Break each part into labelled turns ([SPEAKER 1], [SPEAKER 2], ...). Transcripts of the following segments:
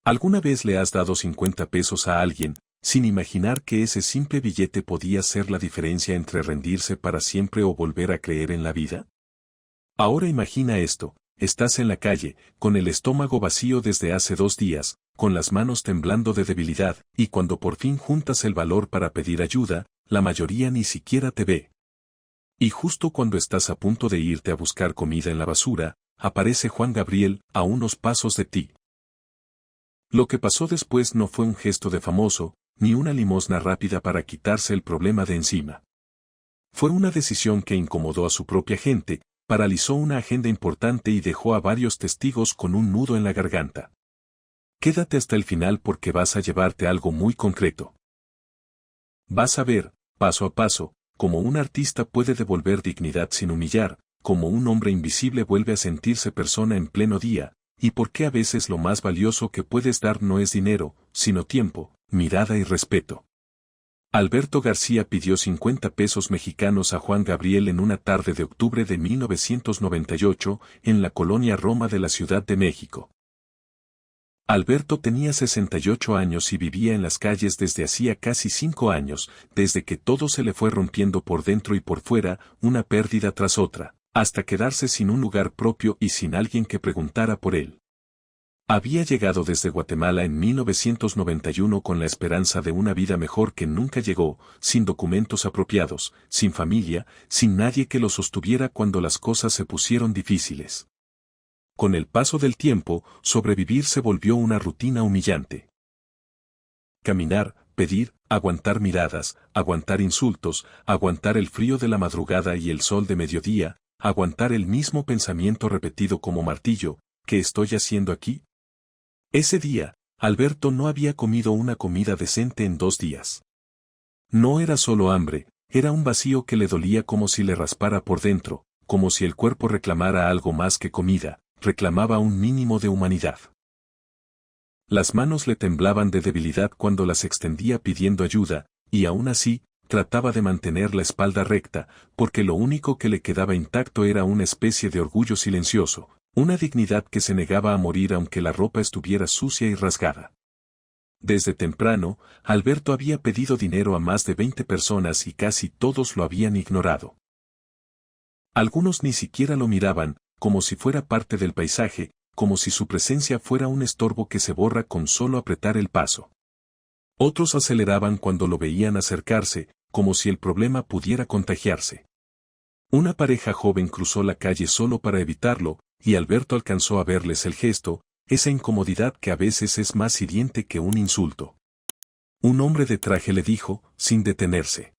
[SPEAKER 1] ¿Alguna vez le has dado 50 pesos a alguien, sin imaginar que ese simple billete podía ser la diferencia entre rendirse para siempre o volver a creer en la vida? Ahora imagina esto, estás en la calle, con el estómago vacío desde hace 2 días, con las manos temblando de debilidad, y cuando por fin juntas el valor para pedir ayuda, la mayoría ni siquiera te ve. Y justo cuando estás a punto de irte a buscar comida en la basura, aparece Juan Gabriel, a unos pasos de ti. Lo que pasó después no fue un gesto de famoso, ni una limosna rápida para quitarse el problema de encima. Fue una decisión que incomodó a su propia gente, paralizó una agenda importante y dejó a varios testigos con un nudo en la garganta. Quédate hasta el final porque vas a llevarte algo muy concreto. Vas a ver, paso a paso, cómo un artista puede devolver dignidad sin humillar, cómo un hombre invisible vuelve a sentirse persona en pleno día, y por qué a veces lo más valioso que puedes dar no es dinero, sino tiempo, mirada y respeto. Alberto García pidió 50 pesos mexicanos a Juan Gabriel en una tarde de octubre de 1998, en la colonia Roma de la Ciudad de México. Alberto tenía 68 años y vivía en las calles desde hacía casi 5 años, desde que todo se le fue rompiendo por dentro y por fuera, una pérdida tras otra, hasta quedarse sin un lugar propio y sin alguien que preguntara por él. Había llegado desde Guatemala en 1991 con la esperanza de una vida mejor que nunca llegó, sin documentos apropiados, sin familia, sin nadie que lo sostuviera cuando las cosas se pusieron difíciles. Con el paso del tiempo, sobrevivir se volvió una rutina humillante. Caminar, pedir, aguantar miradas, aguantar insultos, aguantar el frío de la madrugada y el sol de mediodía, aguantar el mismo pensamiento repetido como martillo, ¿qué estoy haciendo aquí? Ese día, Alberto no había comido una comida decente en 2 días. No era solo hambre, era un vacío que le dolía como si le raspara por dentro, como si el cuerpo reclamara algo más que comida, reclamaba un mínimo de humanidad. Las manos le temblaban de debilidad cuando las extendía pidiendo ayuda, y aún así, trataba de mantener la espalda recta, porque lo único que le quedaba intacto era una especie de orgullo silencioso, una dignidad que se negaba a morir aunque la ropa estuviera sucia y rasgada. Desde temprano, Alberto había pedido dinero a más de 20 personas y casi todos lo habían ignorado. Algunos ni siquiera lo miraban, como si fuera parte del paisaje, como si su presencia fuera un estorbo que se borra con solo apretar el paso. Otros aceleraban cuando lo veían acercarse, como si el problema pudiera contagiarse. Una pareja joven cruzó la calle solo para evitarlo, y Alberto alcanzó a verles el gesto, esa incomodidad que a veces es más hiriente que un insulto. Un hombre de traje le dijo, sin detenerse: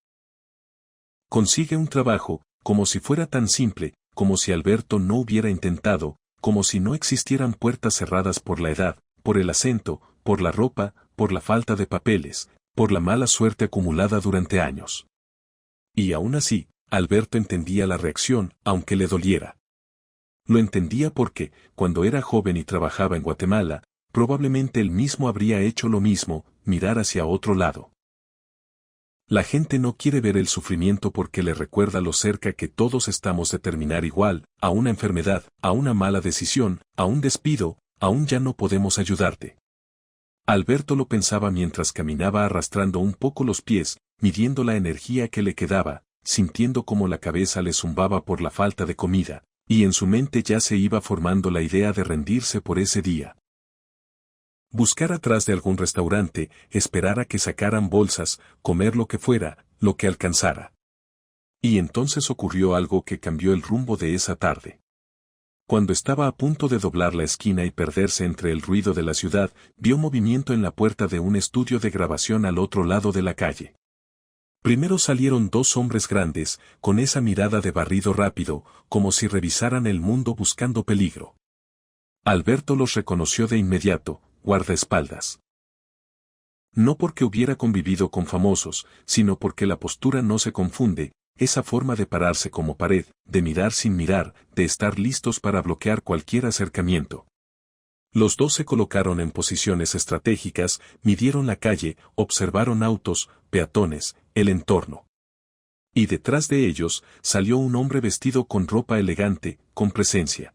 [SPEAKER 1] consigue un trabajo, como si fuera tan simple, como si Alberto no hubiera intentado, como si no existieran puertas cerradas por la edad, por el acento, por la ropa, por la falta de papeles, por la mala suerte acumulada durante años. Y aún así, Alberto entendía la reacción, aunque le doliera. Lo entendía porque, cuando era joven y trabajaba en Guatemala, probablemente él mismo habría hecho lo mismo, mirar hacia otro lado. La gente no quiere ver el sufrimiento porque le recuerda lo cerca que todos estamos de terminar igual, a una enfermedad, a una mala decisión, a un despido, aún ya no podemos ayudarte. Alberto lo pensaba mientras caminaba arrastrando un poco los pies, midiendo la energía que le quedaba, sintiendo cómo la cabeza le zumbaba por la falta de comida, y en su mente ya se iba formando la idea de rendirse por ese día. Buscar atrás de algún restaurante, esperar a que sacaran bolsas, comer lo que fuera, lo que alcanzara. Y entonces ocurrió algo que cambió el rumbo de esa tarde. Cuando estaba a punto de doblar la esquina y perderse entre el ruido de la ciudad, vio movimiento en la puerta de un estudio de grabación al otro lado de la calle. Primero salieron 2 hombres grandes, con esa mirada de barrido rápido, como si revisaran el mundo buscando peligro. Alberto los reconoció de inmediato: guardaespaldas. No porque hubiera convivido con famosos, sino porque la postura no se confunde, esa forma de pararse como pared, de mirar sin mirar, de estar listos para bloquear cualquier acercamiento. Los 2 se colocaron en posiciones estratégicas, midieron la calle, observaron autos, peatones, el entorno. Y detrás de ellos, salió un hombre vestido con ropa elegante, con presencia.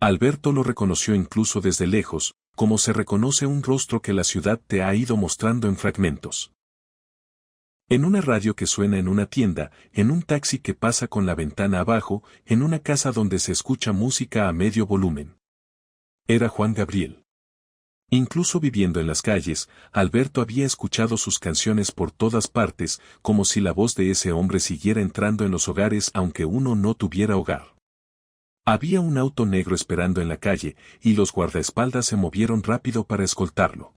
[SPEAKER 1] Alberto lo reconoció incluso desde lejos, como se reconoce un rostro que la ciudad te ha ido mostrando en fragmentos. En una radio que suena en una tienda, en un taxi que pasa con la ventana abajo, en una casa donde se escucha música a medio volumen. Era Juan Gabriel. Incluso viviendo en las calles, Alberto había escuchado sus canciones por todas partes, como si la voz de ese hombre siguiera entrando en los hogares aunque uno no tuviera hogar. Había un auto negro esperando en la calle, y los guardaespaldas se movieron rápido para escoltarlo.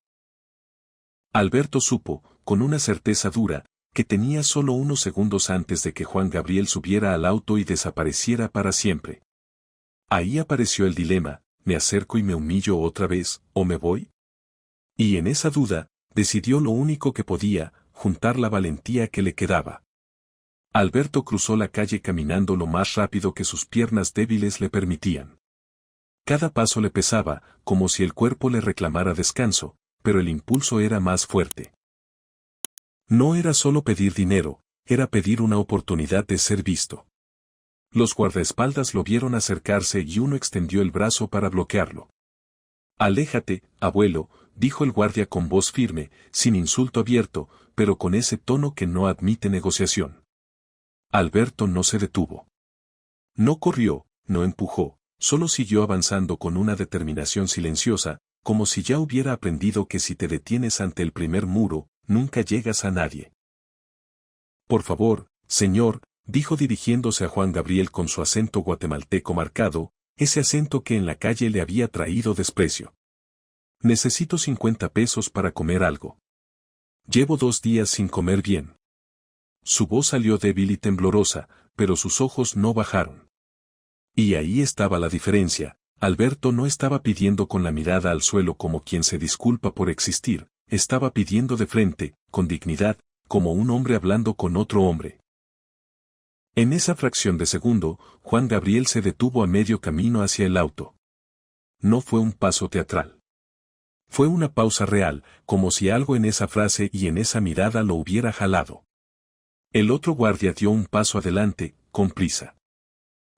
[SPEAKER 1] Alberto supo, con una certeza dura, que tenía solo unos segundos antes de que Juan Gabriel subiera al auto y desapareciera para siempre. Ahí apareció el dilema: ¿me acerco y me humillo otra vez, o me voy? Y en esa duda, decidió lo único que podía: juntar la valentía que le quedaba. Alberto cruzó la calle caminando lo más rápido que sus piernas débiles le permitían. Cada paso le pesaba, como si el cuerpo le reclamara descanso, pero el impulso era más fuerte. No era solo pedir dinero, era pedir una oportunidad de ser visto. Los guardaespaldas lo vieron acercarse y uno extendió el brazo para bloquearlo. «Aléjate, abuelo», dijo el guardia con voz firme, sin insulto abierto, pero con ese tono que no admite negociación. Alberto no se detuvo. No corrió, no empujó, solo siguió avanzando con una determinación silenciosa, como si ya hubiera aprendido que si te detienes ante el primer muro, nunca llegas a nadie. «Por favor, señor», dijo dirigiéndose a Juan Gabriel con su acento guatemalteco marcado, ese acento que en la calle le había traído desprecio. «Necesito 50 pesos para comer algo. Llevo 2 días sin comer bien». Su voz salió débil y temblorosa, pero sus ojos no bajaron. Y ahí estaba la diferencia: Alberto no estaba pidiendo con la mirada al suelo como quien se disculpa por existir, estaba pidiendo de frente, con dignidad, como un hombre hablando con otro hombre. En esa fracción de segundo, Juan Gabriel se detuvo a medio camino hacia el auto. No fue un paso teatral. Fue una pausa real, como si algo en esa frase y en esa mirada lo hubiera jalado. El otro guardia dio un paso adelante, con prisa.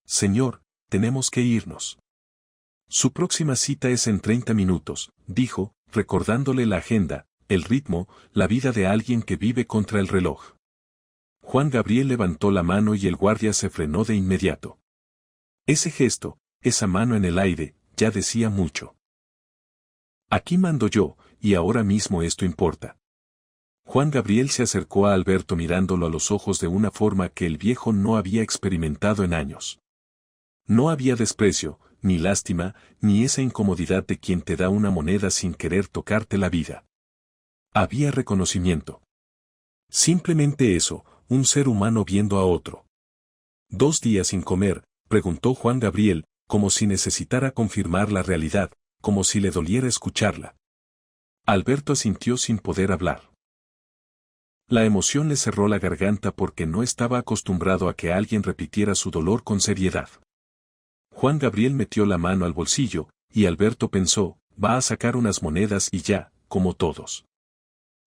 [SPEAKER 1] «Señor, tenemos que irnos». «Su próxima cita es en 30 minutos», dijo, recordándole la agenda, el ritmo, la vida de alguien que vive contra el reloj. Juan Gabriel levantó la mano y el guardia se frenó de inmediato. Ese gesto, esa mano en el aire, ya decía mucho. «Aquí mando yo, y ahora mismo esto importa». Juan Gabriel se acercó a Alberto mirándolo a los ojos de una forma que el viejo no había experimentado en años. No había desprecio, ni lástima, ni esa incomodidad de quien te da una moneda sin querer tocarte la vida. Había reconocimiento. Simplemente eso, un ser humano viendo a otro. «¿2 días sin comer?», preguntó Juan Gabriel, como si necesitara confirmar la realidad, como si le doliera escucharla. Alberto asintió sin poder hablar. La emoción le cerró la garganta porque no estaba acostumbrado a que alguien repitiera su dolor con seriedad. Juan Gabriel metió la mano al bolsillo, y Alberto pensó: va a sacar unas monedas y ya, como todos.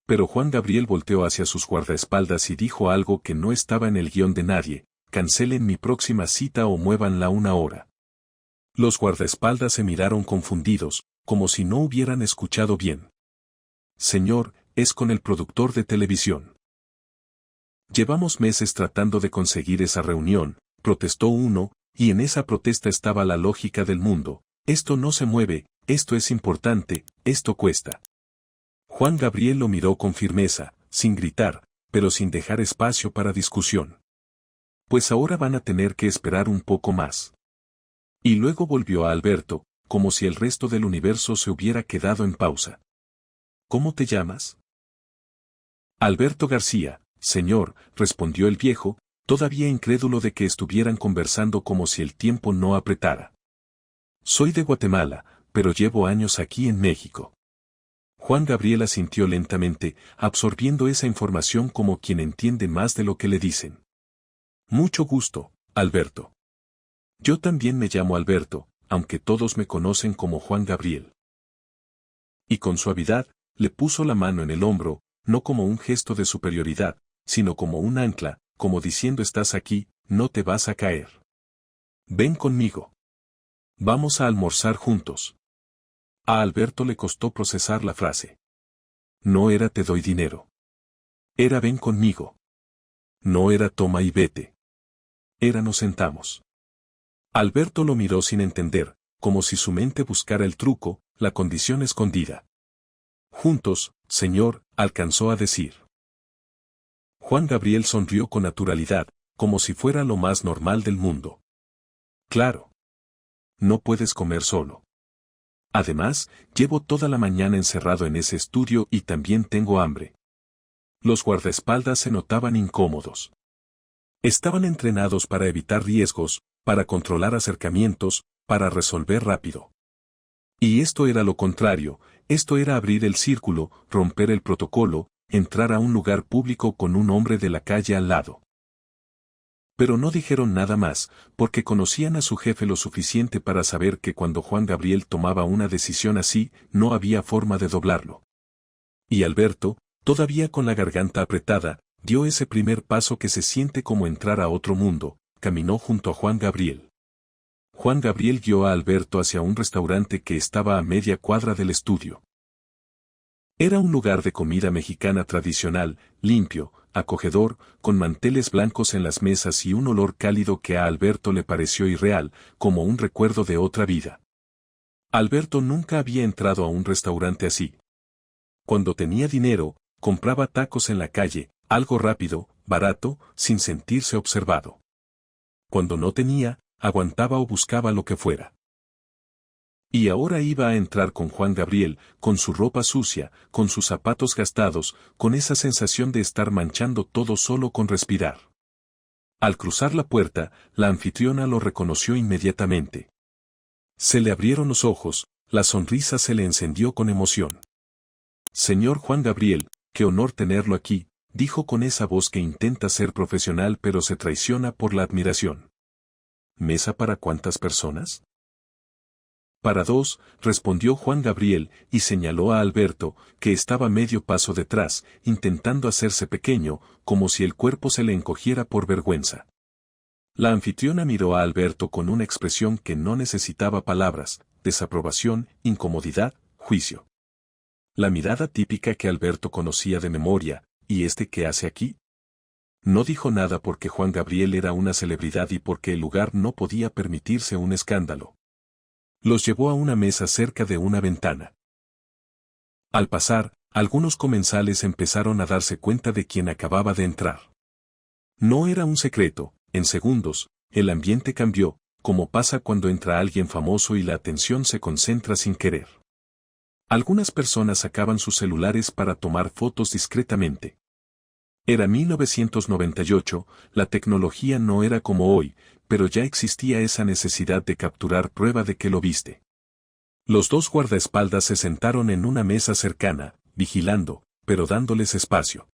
[SPEAKER 1] Pero Juan Gabriel volteó hacia sus guardaespaldas y dijo algo que no estaba en el guión de nadie: «Cancelen mi próxima cita o muévanla 1 hora». Los guardaespaldas se miraron confundidos, como si no hubieran escuchado bien. «Señor, es con el productor de televisión». «Llevamos meses tratando de conseguir esa reunión», protestó uno, y en esa protesta estaba la lógica del mundo: «Esto no se mueve, esto es importante, esto cuesta». Juan Gabriel lo miró con firmeza, sin gritar, pero sin dejar espacio para discusión. «Pues ahora van a tener que esperar un poco más». Y luego volvió a Alberto, como si el resto del universo se hubiera quedado en pausa. «¿Cómo te llamas?». «Alberto García, señor», respondió el viejo, todavía incrédulo de que estuvieran conversando como si el tiempo no apretara. «Soy de Guatemala, pero llevo años aquí en México». Juan Gabriel asintió lentamente, absorbiendo esa información como quien entiende más de lo que le dicen. «Mucho gusto, Alberto. Yo también me llamo Alberto, aunque todos me conocen como Juan Gabriel». Y con suavidad, le puso la mano en el hombro, no como un gesto de superioridad, sino como un ancla, como diciendo: «Estás aquí, no te vas a caer. Ven conmigo. Vamos a almorzar juntos». A Alberto le costó procesar la frase. No era te doy dinero. Era ven conmigo. No era toma y vete. Era nos sentamos. Alberto lo miró sin entender, como si su mente buscara el truco, la condición escondida. Juntos, señor, alcanzó a decir. Juan Gabriel sonrió con naturalidad, como si fuera lo más normal del mundo. Claro. No puedes comer solo. Además, llevo toda la mañana encerrado en ese estudio y también tengo hambre. Los guardaespaldas se notaban incómodos. Estaban entrenados para evitar riesgos, para controlar acercamientos, para resolver rápido. Y esto era lo contrario, esto era abrir el círculo, romper el protocolo, entrar a un lugar público con un hombre de la calle al lado. Pero no dijeron nada más, porque conocían a su jefe lo suficiente para saber que cuando Juan Gabriel tomaba una decisión así, no había forma de doblarlo. Y Alberto, todavía con la garganta apretada, dio ese primer paso que se siente como entrar a otro mundo, caminó junto a Juan Gabriel. Juan Gabriel guió a Alberto hacia un restaurante que estaba a media cuadra del estudio. Era un lugar de comida mexicana tradicional, limpio, acogedor, con manteles blancos en las mesas y un olor cálido que a Alberto le pareció irreal, como un recuerdo de otra vida. Alberto nunca había entrado a un restaurante así. Cuando tenía dinero, compraba tacos en la calle, algo rápido, barato, sin sentirse observado. Cuando no tenía, aguantaba o buscaba lo que fuera. Y ahora iba a entrar con Juan Gabriel, con su ropa sucia, con sus zapatos gastados, con esa sensación de estar manchando todo solo con respirar. Al cruzar la puerta, la anfitriona lo reconoció inmediatamente. Se le abrieron los ojos, la sonrisa se le encendió con emoción. Señor Juan Gabriel, qué honor tenerlo aquí, dijo con esa voz que intenta ser profesional pero se traiciona por la admiración. ¿Mesa para cuántas personas? Para dos, respondió Juan Gabriel, y señaló a Alberto, que estaba medio paso detrás, intentando hacerse pequeño, como si el cuerpo se le encogiera por vergüenza. La anfitriona miró a Alberto con una expresión que no necesitaba palabras, desaprobación, incomodidad, juicio. La mirada típica que Alberto conocía de memoria, ¿y este qué hace aquí? No dijo nada porque Juan Gabriel era una celebridad y porque el lugar no podía permitirse un escándalo. Los llevó a una mesa cerca de una ventana. Al pasar, algunos comensales empezaron a darse cuenta de quién acababa de entrar. No era un secreto, en segundos, el ambiente cambió, como pasa cuando entra alguien famoso y la atención se concentra sin querer. Algunas personas sacaban sus celulares para tomar fotos discretamente. Era 1998, la tecnología no era como hoy, pero ya existía esa necesidad de capturar prueba de que lo viste. Los dos guardaespaldas se sentaron en una mesa cercana, vigilando, pero dándoles espacio.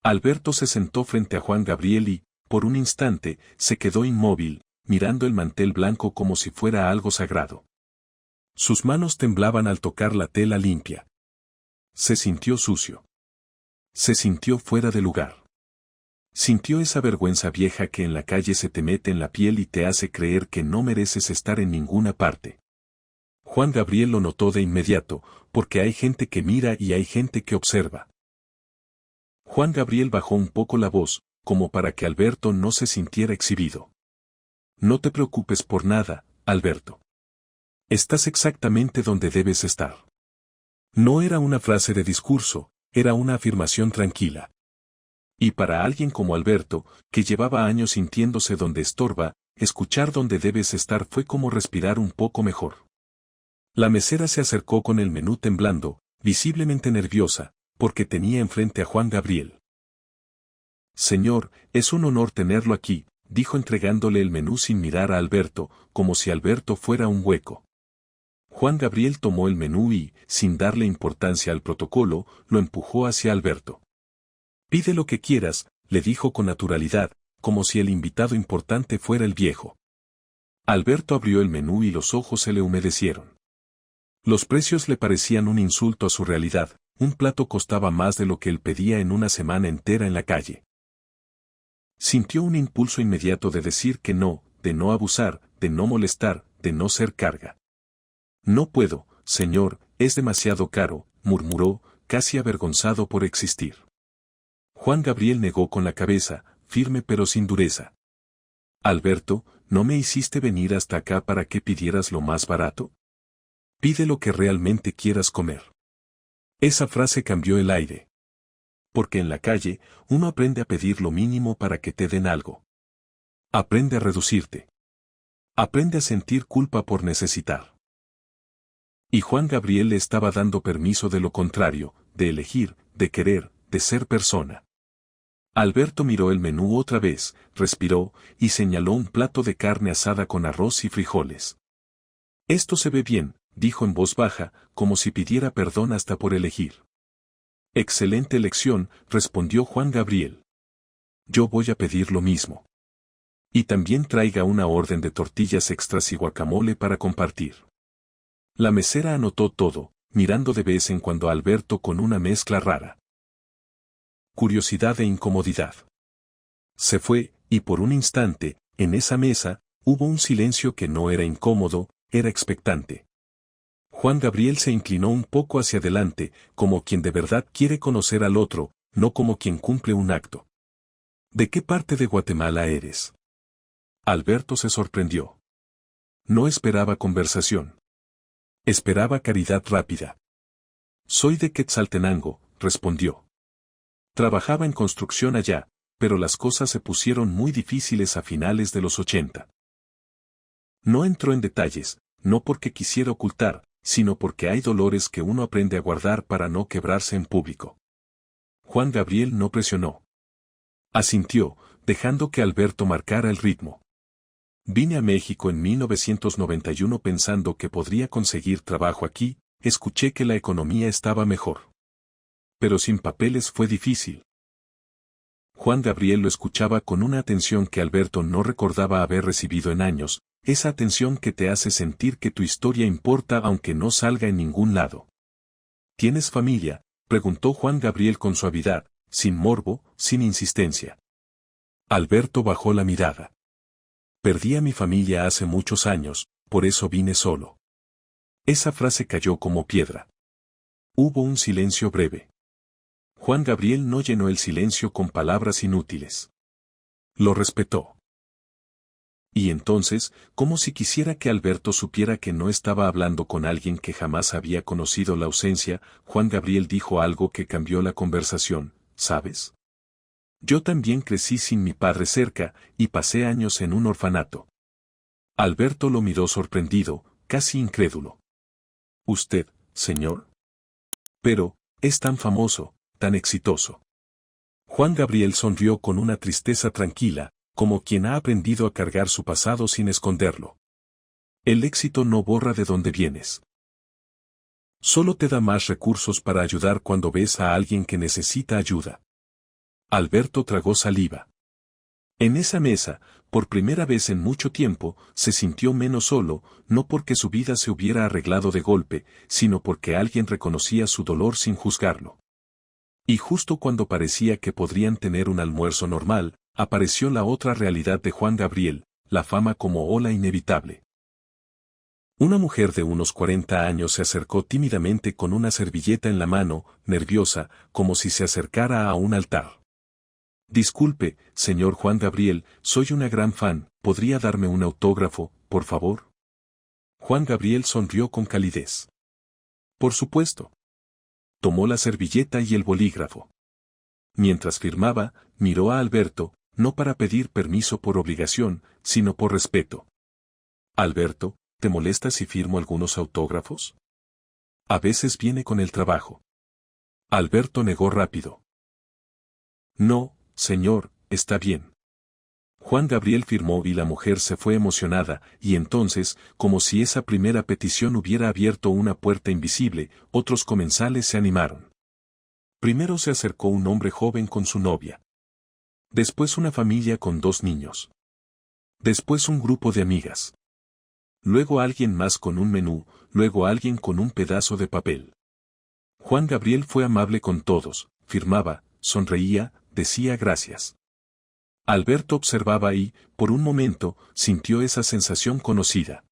[SPEAKER 1] Alberto se sentó frente a Juan Gabriel y, por un instante, se quedó inmóvil, mirando el mantel blanco como si fuera algo sagrado. Sus manos temblaban al tocar la tela limpia. Se sintió sucio. Se sintió fuera de lugar. Sintió esa vergüenza vieja que en la calle se te mete en la piel y te hace creer que no mereces estar en ninguna parte. Juan Gabriel lo notó de inmediato, porque hay gente que mira y hay gente que observa. Juan Gabriel bajó un poco la voz, como para que Alberto no se sintiera exhibido. No te preocupes por nada, Alberto. Estás exactamente donde debes estar. No era una frase de discurso, era una afirmación tranquila. Y para alguien como Alberto, que llevaba años sintiéndose donde estorba, escuchar donde debes estar fue como respirar un poco mejor. La mesera se acercó con el menú temblando, visiblemente nerviosa, porque tenía enfrente a Juan Gabriel. Señor, es un honor tenerlo aquí, dijo entregándole el menú sin mirar a Alberto, como si Alberto fuera un hueco. Juan Gabriel tomó el menú y, sin darle importancia al protocolo, lo empujó hacia Alberto. Pide lo que quieras, le dijo con naturalidad, como si el invitado importante fuera el viejo. Alberto abrió el menú y los ojos se le humedecieron. Los precios le parecían un insulto a su realidad, un plato costaba más de lo que él pedía en una semana entera en la calle. Sintió un impulso inmediato de decir que no, de no abusar, de no molestar, de no ser carga. No puedo, señor, es demasiado caro, murmuró, casi avergonzado por existir. Juan Gabriel negó con la cabeza, firme pero sin dureza. Alberto, ¿no me hiciste venir hasta acá para que pidieras lo más barato? Pide lo que realmente quieras comer. Esa frase cambió el aire. Porque en la calle, uno aprende a pedir lo mínimo para que te den algo. Aprende a reducirte. Aprende a sentir culpa por necesitar. Y Juan Gabriel le estaba dando permiso de lo contrario, de elegir, de querer, de ser persona. Alberto miró el menú otra vez, respiró, y señaló un plato de carne asada con arroz y frijoles. Esto se ve bien, dijo en voz baja, como si pidiera perdón hasta por elegir. Excelente elección, respondió Juan Gabriel. Yo voy a pedir lo mismo. Y también traiga una orden de tortillas extras y guacamole para compartir. La mesera anotó todo, mirando de vez en cuando a Alberto con una mezcla rara. Curiosidad e incomodidad. Se fue, y por un instante, en esa mesa, hubo un silencio que no era incómodo, era expectante. Juan Gabriel se inclinó un poco hacia adelante, como quien de verdad quiere conocer al otro, no como quien cumple un acto. ¿De qué parte de Guatemala eres? Alberto se sorprendió. No esperaba conversación. Esperaba caridad rápida. Soy de Quetzaltenango, respondió. Trabajaba en construcción allá, pero las cosas se pusieron muy difíciles a finales de los 80. No entró en detalles, no porque quisiera ocultar, sino porque hay dolores que uno aprende a guardar para no quebrarse en público. Juan Gabriel no presionó. Asintió, dejando que Alberto marcara el ritmo. Vine a México en 1991 pensando que podría conseguir trabajo aquí, escuché que la economía estaba mejor. Pero sin papeles fue difícil. Juan Gabriel lo escuchaba con una atención que Alberto no recordaba haber recibido en años, esa atención que te hace sentir que tu historia importa aunque no salga en ningún lado. ¿Tienes familia?, preguntó Juan Gabriel con suavidad, sin morbo, sin insistencia. Alberto bajó la mirada. Perdí a mi familia hace muchos años, por eso vine solo. Esa frase cayó como piedra. Hubo un silencio breve. Juan Gabriel no llenó el silencio con palabras inútiles. Lo respetó. Y entonces, como si quisiera que Alberto supiera que no estaba hablando con alguien que jamás había conocido la ausencia, Juan Gabriel dijo algo que cambió la conversación, ¿sabes? Yo también crecí sin mi padre cerca, y pasé años en un orfanato. Alberto lo miró sorprendido, casi incrédulo. ¿Usted, señor? Pero, es tan famoso, tan exitoso. Juan Gabriel sonrió con una tristeza tranquila, como quien ha aprendido a cargar su pasado sin esconderlo. El éxito no borra de dónde vienes. Solo te da más recursos para ayudar cuando ves a alguien que necesita ayuda. Alberto tragó saliva. En esa mesa, por primera vez en mucho tiempo, se sintió menos solo, no porque su vida se hubiera arreglado de golpe, sino porque alguien reconocía su dolor sin juzgarlo. Y justo cuando parecía que podrían tener un almuerzo normal, apareció la otra realidad de Juan Gabriel, la fama como ola inevitable. Una mujer de unos 40 años se acercó tímidamente con una servilleta en la mano, nerviosa, como si se acercara a un altar. Disculpe, señor Juan Gabriel, soy una gran fan, ¿podría darme un autógrafo, por favor? Juan Gabriel sonrió con calidez. Por supuesto. Tomó la servilleta y el bolígrafo. Mientras firmaba, miró a Alberto, no para pedir permiso por obligación, sino por respeto. Alberto, ¿te molesta si firmo algunos autógrafos? A veces viene con el trabajo. Alberto negó rápido. No, señor, está bien. Juan Gabriel firmó y la mujer se fue emocionada, y entonces, como si esa primera petición hubiera abierto una puerta invisible, otros comensales se animaron. Primero se acercó un hombre joven con su novia. Después una familia con 2 niños. Después un grupo de amigas. Luego alguien más con un menú, luego alguien con un pedazo de papel. Juan Gabriel fue amable con todos, firmaba, sonreía, decía gracias. Alberto observaba y, por un momento, sintió esa sensación conocida.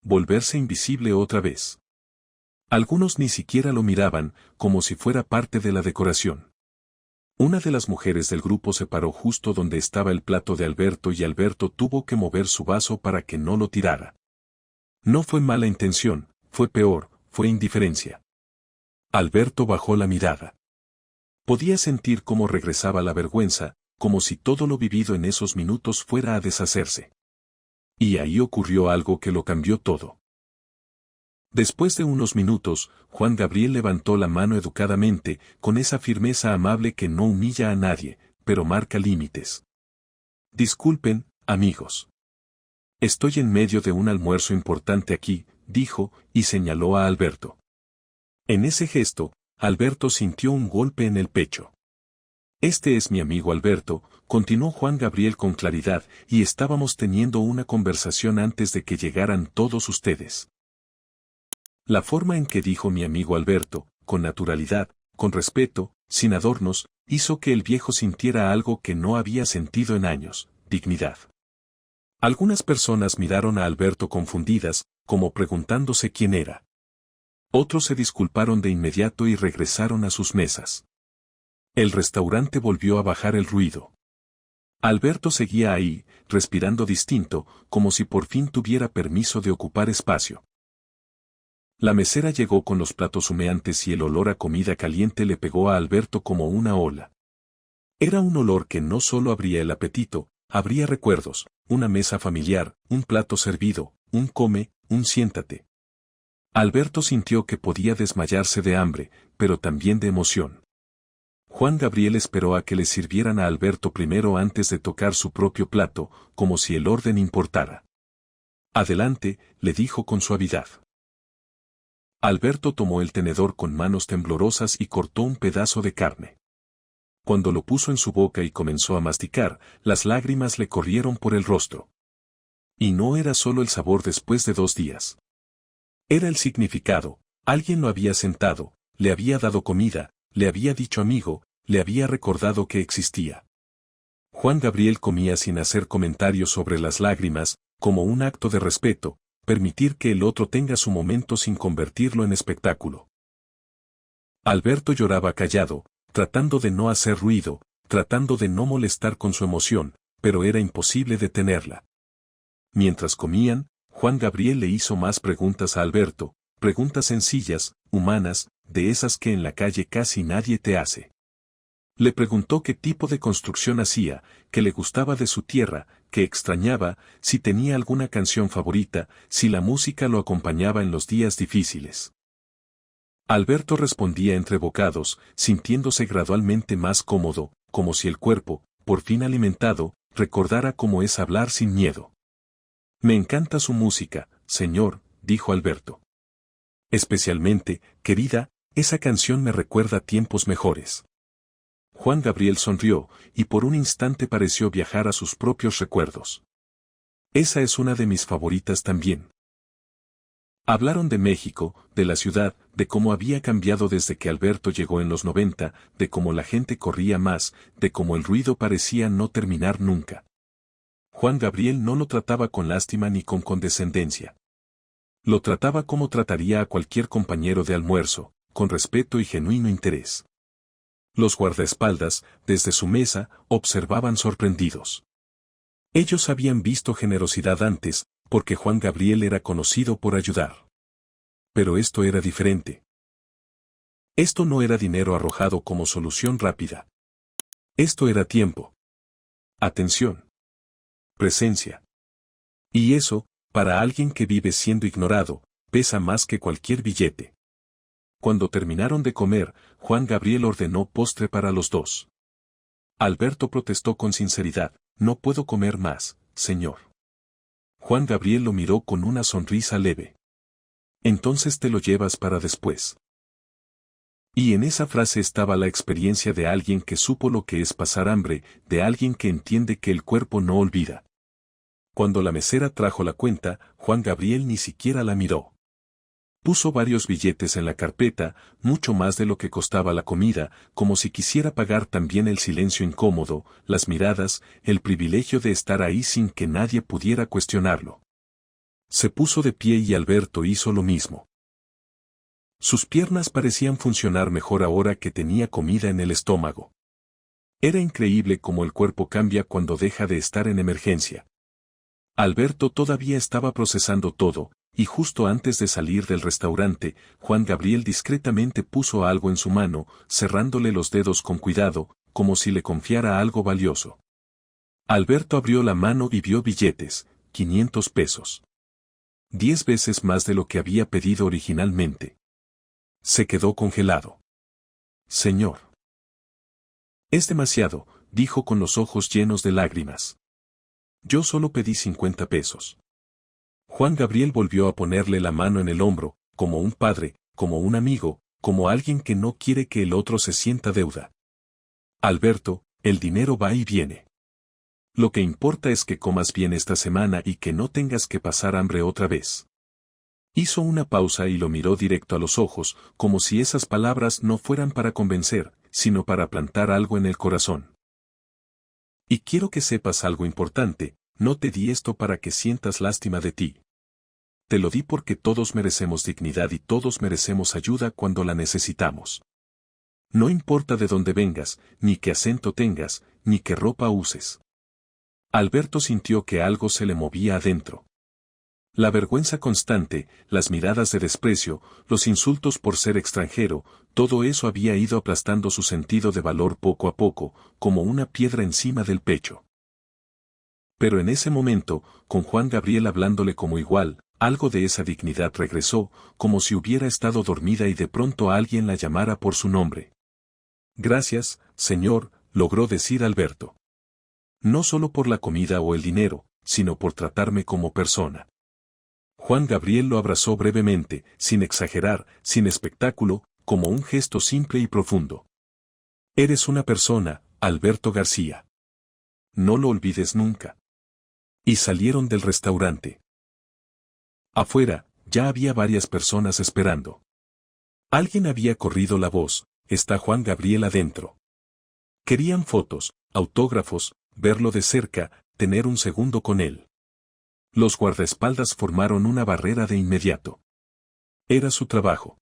[SPEAKER 1] Volverse invisible otra vez. Algunos ni siquiera lo miraban, como si fuera parte de la decoración. Una de las mujeres del grupo se paró justo donde estaba el plato de Alberto y Alberto tuvo que mover su vaso para que no lo tirara. No fue mala intención, fue peor, fue indiferencia. Alberto bajó la mirada. Podía sentir cómo regresaba la vergüenza, como si todo lo vivido en esos minutos fuera a deshacerse. Y ahí ocurrió algo que lo cambió todo. Después de unos minutos, Juan Gabriel levantó la mano educadamente, con esa firmeza amable que no humilla a nadie, pero marca límites. Disculpen, amigos. Estoy en medio de un almuerzo importante aquí, dijo, y señaló a Alberto. En ese gesto, Alberto sintió un golpe en el pecho. Este es mi amigo Alberto, continuó Juan Gabriel con claridad, y estábamos teniendo una conversación antes de que llegaran todos ustedes. La forma en que dijo mi amigo Alberto, con naturalidad, con respeto, sin adornos, hizo que el viejo sintiera algo que no había sentido en años, dignidad. Algunas personas miraron a Alberto confundidas, como preguntándose quién era. Otros se disculparon de inmediato y regresaron a sus mesas. El restaurante volvió a bajar el ruido. Alberto seguía ahí, respirando distinto, como si por fin tuviera permiso de ocupar espacio. La mesera llegó con los platos humeantes y el olor a comida caliente le pegó a Alberto como una ola. Era un olor que no solo abría el apetito, abría recuerdos, una mesa familiar, un plato servido, un come, un siéntate. Alberto sintió que podía desmayarse de hambre, pero también de emoción. Juan Gabriel esperó a que le sirvieran a Alberto primero antes de tocar su propio plato, como si el orden importara. Adelante, le dijo con suavidad. Alberto tomó el tenedor con manos temblorosas y cortó un pedazo de carne. Cuando lo puso en su boca y comenzó a masticar, las lágrimas le corrieron por el rostro. Y no era solo el sabor después de 2 días. Era el significado, alguien lo había sentado, le había dado comida, le había dicho amigo, le había recordado que existía. Juan Gabriel comía sin hacer comentarios sobre las lágrimas, como un acto de respeto, permitir que el otro tenga su momento sin convertirlo en espectáculo. Alberto lloraba callado, tratando de no hacer ruido, tratando de no molestar con su emoción, pero era imposible detenerla. Mientras comían, Juan Gabriel le hizo más preguntas a Alberto, preguntas sencillas, humanas, de esas que en la calle casi nadie te hace. Le preguntó qué tipo de construcción hacía, qué le gustaba de su tierra, qué extrañaba, si tenía alguna canción favorita, si la música lo acompañaba en los días difíciles. Alberto respondía entre bocados, sintiéndose gradualmente más cómodo, como si el cuerpo, por fin alimentado, recordara cómo es hablar sin miedo. Me encanta su música, señor, dijo Alberto. Especialmente, querida, esa canción me recuerda tiempos mejores. Juan Gabriel sonrió, y por un instante pareció viajar a sus propios recuerdos. Esa es una de mis favoritas también. Hablaron de México, de la ciudad, de cómo había cambiado desde que Alberto llegó en los 90, de cómo la gente corría más, de cómo el ruido parecía no terminar nunca. Juan Gabriel no lo trataba con lástima ni con condescendencia. Lo trataba como trataría a cualquier compañero de almuerzo, con respeto y genuino interés. Los guardaespaldas, desde su mesa, observaban sorprendidos. Ellos habían visto generosidad antes, porque Juan Gabriel era conocido por ayudar. Pero esto era diferente. Esto no era dinero arrojado como solución rápida. Esto era tiempo. Atención. Presencia. Y eso, para alguien que vive siendo ignorado, pesa más que cualquier billete. Cuando terminaron de comer, Juan Gabriel ordenó postre para los dos. Alberto protestó con sinceridad, no puedo comer más, señor. Juan Gabriel lo miró con una sonrisa leve. Entonces te lo llevas para después. Y en esa frase estaba la experiencia de alguien que supo lo que es pasar hambre, de alguien que entiende que el cuerpo no olvida. Cuando la mesera trajo la cuenta, Juan Gabriel ni siquiera la miró. Puso varios billetes en la carpeta, mucho más de lo que costaba la comida, como si quisiera pagar también el silencio incómodo, las miradas, el privilegio de estar ahí sin que nadie pudiera cuestionarlo. Se puso de pie y Alberto hizo lo mismo. Sus piernas parecían funcionar mejor ahora que tenía comida en el estómago. Era increíble cómo el cuerpo cambia cuando deja de estar en emergencia. Alberto todavía estaba procesando todo, y justo antes de salir del restaurante, Juan Gabriel discretamente puso algo en su mano, cerrándole los dedos con cuidado, como si le confiara algo valioso. Alberto abrió la mano y vio billetes, 500 pesos. 10 veces más de lo que había pedido originalmente. Se quedó congelado. Señor. Es demasiado, dijo con los ojos llenos de lágrimas. Yo solo pedí 50 pesos. Juan Gabriel volvió a ponerle la mano en el hombro, como un padre, como un amigo, como alguien que no quiere que el otro se sienta deuda. Alberto, el dinero va y viene. Lo que importa es que comas bien esta semana y que no tengas que pasar hambre otra vez. Hizo una pausa y lo miró directo a los ojos, como si esas palabras no fueran para convencer, sino para plantar algo en el corazón. Y quiero que sepas algo importante, no te di esto para que sientas lástima de ti. Te lo di porque todos merecemos dignidad y todos merecemos ayuda cuando la necesitamos. No importa de dónde vengas, ni qué acento tengas, ni qué ropa uses. Alberto sintió que algo se le movía adentro. La vergüenza constante, las miradas de desprecio, los insultos por ser extranjero, todo eso había ido aplastando su sentido de valor poco a poco, como una piedra encima del pecho. Pero en ese momento, con Juan Gabriel hablándole como igual, algo de esa dignidad regresó, como si hubiera estado dormida y de pronto alguien la llamara por su nombre. Gracias, señor, logró decir Alberto. No solo por la comida o el dinero, sino por tratarme como persona. Juan Gabriel lo abrazó brevemente, sin exagerar, sin espectáculo, como un gesto simple y profundo. Eres una persona, Alberto García. No lo olvides nunca. Y salieron del restaurante. Afuera, ya había varias personas esperando. Alguien había corrido la voz, está Juan Gabriel adentro. Querían fotos, autógrafos, verlo de cerca, tener un segundo con él. Los guardaespaldas formaron una barrera de inmediato. Era su trabajo.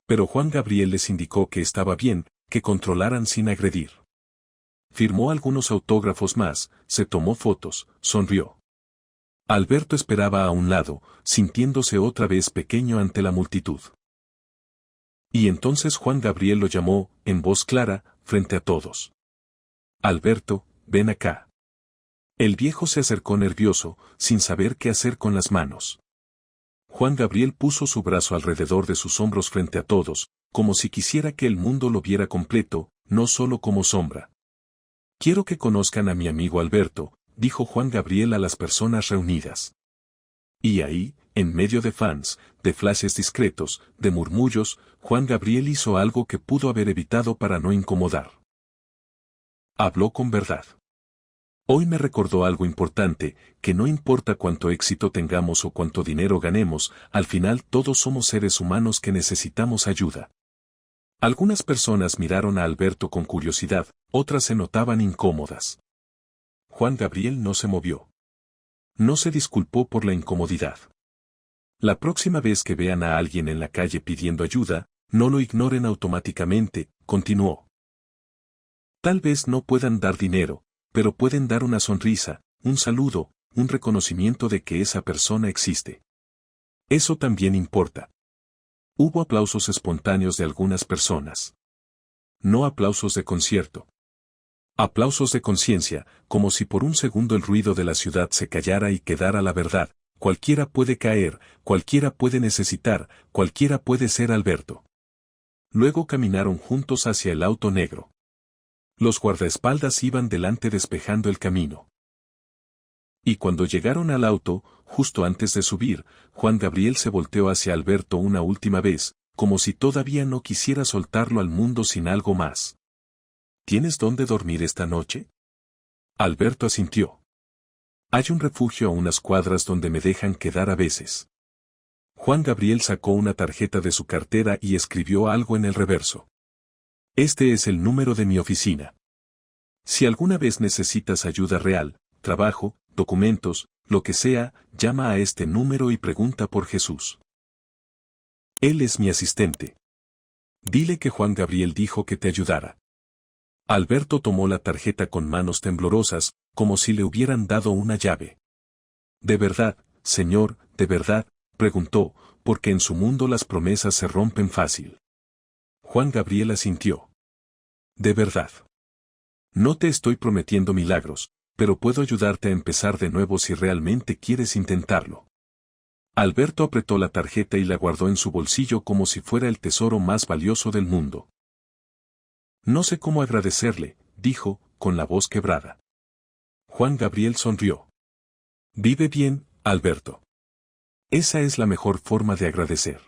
[SPEAKER 1] Pero Juan Gabriel les indicó que estaba bien, que controlaran sin agredir. Firmó algunos autógrafos más, se tomó fotos, sonrió. Alberto esperaba a un lado, sintiéndose otra vez pequeño ante la multitud. Y entonces Juan Gabriel lo llamó, en voz clara, frente a todos. Alberto, ven acá. El viejo se acercó nervioso, sin saber qué hacer con las manos. Juan Gabriel puso su brazo alrededor de sus hombros frente a todos, como si quisiera que el mundo lo viera completo, no solo como sombra. Quiero que conozcan a mi amigo Alberto, dijo Juan Gabriel a las personas reunidas. Y ahí, en medio de fans, de flashes discretos, de murmullos, Juan Gabriel hizo algo que pudo haber evitado para no incomodar. Habló con verdad. Hoy me recordó algo importante, que no importa cuánto éxito tengamos o cuánto dinero ganemos, al final todos somos seres humanos que necesitamos ayuda. Algunas personas miraron a Alberto con curiosidad, otras se notaban incómodas. Juan Gabriel no se movió. No se disculpó por la incomodidad. La próxima vez que vean a alguien en la calle pidiendo ayuda, no lo ignoren automáticamente, continuó. Tal vez no puedan dar dinero, pero pueden dar una sonrisa, un saludo, un reconocimiento de que esa persona existe. Eso también importa. Hubo aplausos espontáneos de algunas personas. No aplausos de concierto. Aplausos de conciencia, como si por un segundo el ruido de la ciudad se callara y quedara la verdad. Cualquiera puede caer, cualquiera puede necesitar, cualquiera puede ser Alberto. Luego caminaron juntos hacia el auto negro. Los guardaespaldas iban delante despejando el camino. Y cuando llegaron al auto, justo antes de subir, Juan Gabriel se volteó hacia Alberto una última vez, como si todavía no quisiera soltarlo al mundo sin algo más. ¿Tienes dónde dormir esta noche? Alberto asintió. Hay un refugio a unas cuadras donde me dejan quedar a veces. Juan Gabriel sacó una tarjeta de su cartera y escribió algo en el reverso. Este es el número de mi oficina. Si alguna vez necesitas ayuda real, trabajo, documentos, lo que sea, llama a este número y pregunta por Jesús. Él es mi asistente. Dile que Juan Gabriel dijo que te ayudara. Alberto tomó la tarjeta con manos temblorosas, como si le hubieran dado una llave. ¿De verdad, señor, de verdad?, preguntó, porque en su mundo las promesas se rompen fácil. Juan Gabriel asintió. De verdad. No te estoy prometiendo milagros, pero puedo ayudarte a empezar de nuevo si realmente quieres intentarlo. Alberto apretó la tarjeta y la guardó en su bolsillo como si fuera el tesoro más valioso del mundo. No sé cómo agradecerle, dijo, con la voz quebrada. Juan Gabriel sonrió. Vive bien, Alberto. Esa es la mejor forma de agradecer.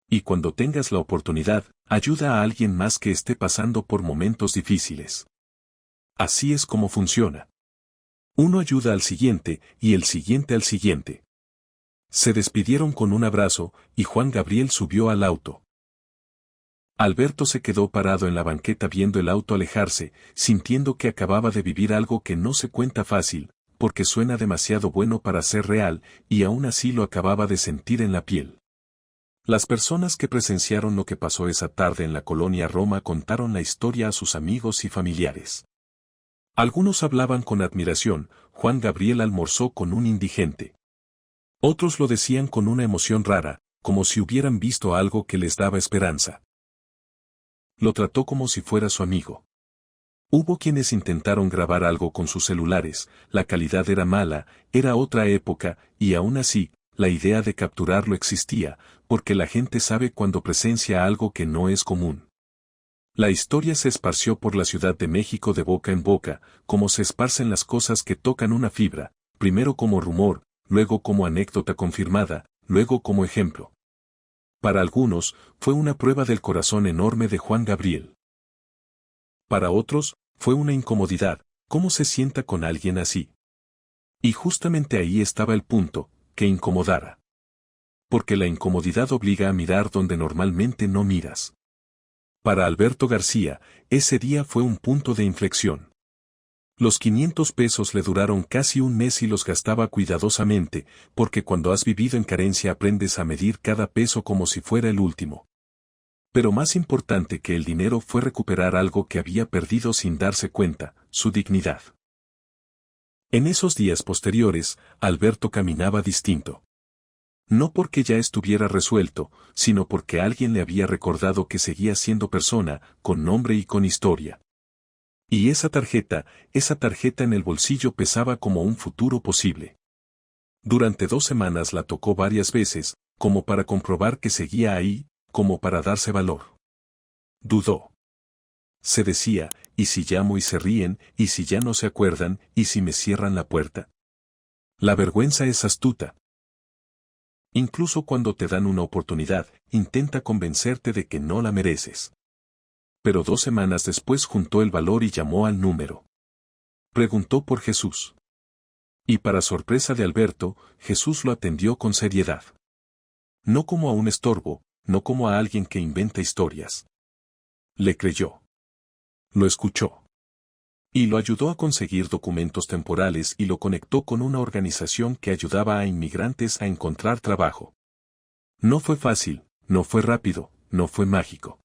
[SPEAKER 1] Y cuando tengas la oportunidad, ayuda a alguien más que esté pasando por momentos difíciles. Así es como funciona. Uno ayuda al siguiente, y el siguiente al siguiente. Se despidieron con un abrazo, y Juan Gabriel subió al auto. Alberto se quedó parado en la banqueta viendo el auto alejarse, sintiendo que acababa de vivir algo que no se cuenta fácil, porque suena demasiado bueno para ser real, y aún así lo acababa de sentir en la piel. Las personas que presenciaron lo que pasó esa tarde en la colonia Roma contaron la historia a sus amigos y familiares. Algunos hablaban con admiración, Juan Gabriel almorzó con un indigente. Otros lo decían con una emoción rara, como si hubieran visto algo que les daba esperanza. Lo trató como si fuera su amigo. Hubo quienes intentaron grabar algo con sus celulares, la calidad era mala, era otra época, y aún así, la idea de capturarlo existía, porque la gente sabe cuando presencia algo que no es común. La historia se esparció por la Ciudad de México de boca en boca, como se esparcen las cosas que tocan una fibra, primero como rumor, luego como anécdota confirmada, luego como ejemplo. Para algunos, fue una prueba del corazón enorme de Juan Gabriel. Para otros, fue una incomodidad, ¿cómo se sienta con alguien así? Y justamente ahí estaba el punto, que incomodara. Porque la incomodidad obliga a mirar donde normalmente no miras. Para Alberto García, ese día fue un punto de inflexión. Los 500 pesos le duraron casi un mes y los gastaba cuidadosamente, porque cuando has vivido en carencia aprendes a medir cada peso como si fuera el último. Pero más importante que el dinero fue recuperar algo que había perdido sin darse cuenta, su dignidad. En esos días posteriores, Alberto caminaba distinto. No porque ya estuviera resuelto, sino porque alguien le había recordado que seguía siendo persona, con nombre y con historia. Y esa tarjeta en el bolsillo pesaba como un futuro posible. Durante 2 semanas la tocó varias veces, como para comprobar que seguía ahí, como para darse valor. Dudó. Se decía, ¿y si llamo y se ríen, y si ya no se acuerdan, y si me cierran la puerta? La vergüenza es astuta. Incluso cuando te dan una oportunidad, intenta convencerte de que no la mereces. Pero 2 semanas después juntó el valor y llamó al número. Preguntó por Jesús. Y para sorpresa de Alberto, Jesús lo atendió con seriedad. No como a un estorbo, no como a alguien que inventa historias. Le creyó. Lo escuchó. Y lo ayudó a conseguir documentos temporales y lo conectó con una organización que ayudaba a inmigrantes a encontrar trabajo. No fue fácil, no fue rápido, no fue mágico.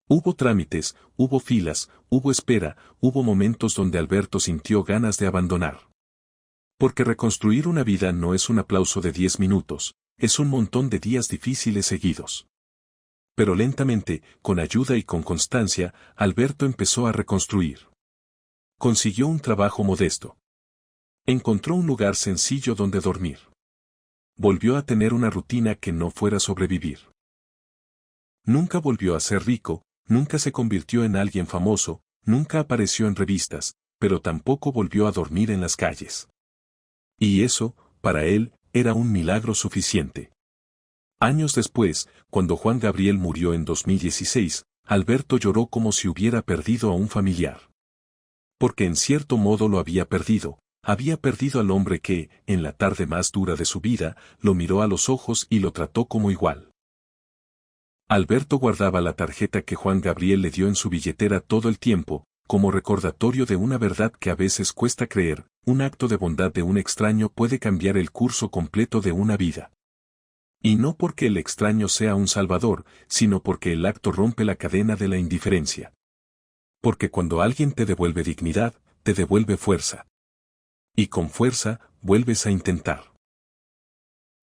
[SPEAKER 1] Hubo trámites, hubo filas, hubo espera, hubo momentos donde Alberto sintió ganas de abandonar. Porque reconstruir una vida no es un aplauso de 10 minutos, es un montón de días difíciles seguidos. Pero lentamente, con ayuda y con constancia, Alberto empezó a reconstruir. Consiguió un trabajo modesto. Encontró un lugar sencillo donde dormir. Volvió a tener una rutina que no fuera sobrevivir. Nunca volvió a ser rico, nunca se convirtió en alguien famoso, nunca apareció en revistas, pero tampoco volvió a dormir en las calles. Y eso, para él, era un milagro suficiente. Años después, cuando Juan Gabriel murió en 2016, Alberto lloró como si hubiera perdido a un familiar. Porque en cierto modo lo había perdido al hombre que, en la tarde más dura de su vida, lo miró a los ojos y lo trató como igual. Alberto guardaba la tarjeta que Juan Gabriel le dio en su billetera todo el tiempo, como recordatorio de una verdad que a veces cuesta creer, un acto de bondad de un extraño puede cambiar el curso completo de una vida. Y no porque el extraño sea un salvador, sino porque el acto rompe la cadena de la indiferencia. Porque cuando alguien te devuelve dignidad, te devuelve fuerza. Y con fuerza, vuelves a intentar.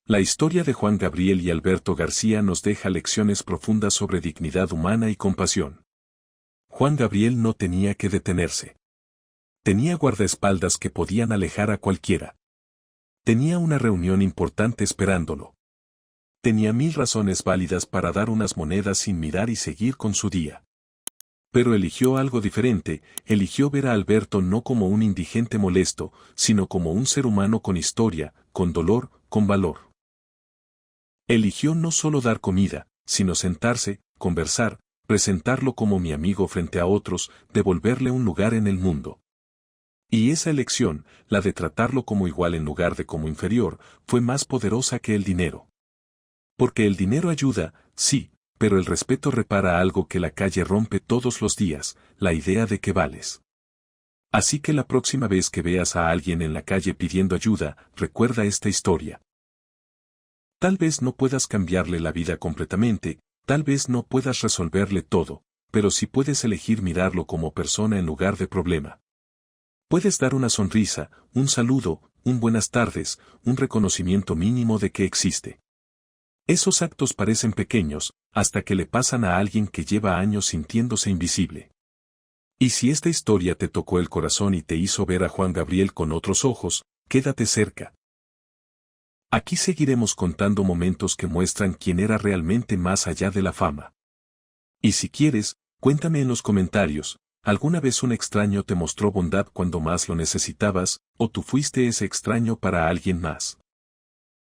[SPEAKER 1] La historia de Juan Gabriel y Alberto García nos deja lecciones profundas sobre dignidad humana y compasión. Juan Gabriel no tenía que detenerse. Tenía guardaespaldas que podían alejar a cualquiera. Tenía una reunión importante esperándolo. Tenía 1000 razones válidas para dar unas monedas sin mirar y seguir con su día. Pero eligió algo diferente, eligió ver a Alberto no como un indigente molesto, sino como un ser humano con historia, con dolor, con valor. Eligió no solo dar comida, sino sentarse, conversar, presentarlo como mi amigo frente a otros, devolverle un lugar en el mundo. Y esa elección, la de tratarlo como igual en lugar de como inferior, fue más poderosa que el dinero. Porque el dinero ayuda, sí, pero el respeto repara algo que la calle rompe todos los días, la idea de que vales. Así que la próxima vez que veas a alguien en la calle pidiendo ayuda, recuerda esta historia. Tal vez no puedas cambiarle la vida completamente, tal vez no puedas resolverle todo, pero sí puedes elegir mirarlo como persona en lugar de problema. Puedes dar una sonrisa, un saludo, un buenas tardes, un reconocimiento mínimo de que existe. Esos actos parecen pequeños, hasta que le pasan a alguien que lleva años sintiéndose invisible. Y si esta historia te tocó el corazón y te hizo ver a Juan Gabriel con otros ojos, quédate cerca. Aquí seguiremos contando momentos que muestran quién era realmente más allá de la fama. Y si quieres, cuéntame en los comentarios, ¿alguna vez un extraño te mostró bondad cuando más lo necesitabas, o tú fuiste ese extraño para alguien más?